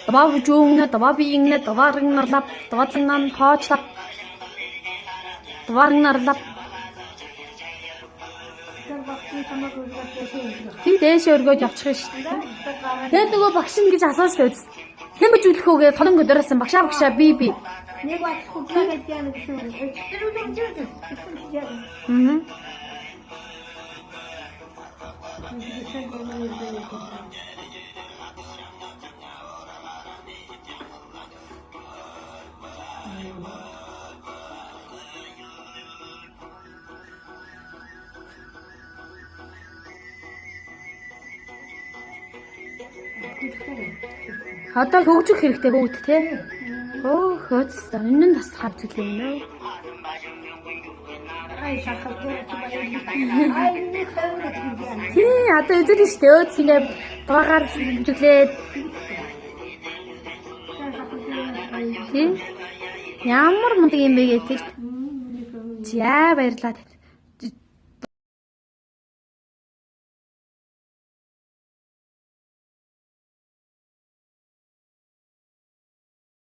Даваа хүжүүнэ, даваа биенгнэ, даваарын нарлап, даваатлан хоочлап, даваарын нарлап. Тий дээшээ өргөөж явчих шүү дээ. Тэгээд нөгөө багш нь гэж асууж байвс. Хэн бич үлэх үгээ тонон өдөрөөсөн багшаа би. Нэг бат хүлээ гэж яана гэсэн. Одоо хөгжих хэрэгтэй хөвгт те. Хөөц энэ нь бас хав зүйл юм нөө. Тий, одоо үзэл нь штэ өөц ингэ дуугаар хэмжүүлээд. Тий. Ямар мундаг юм бэ гэж. За баярлалаа.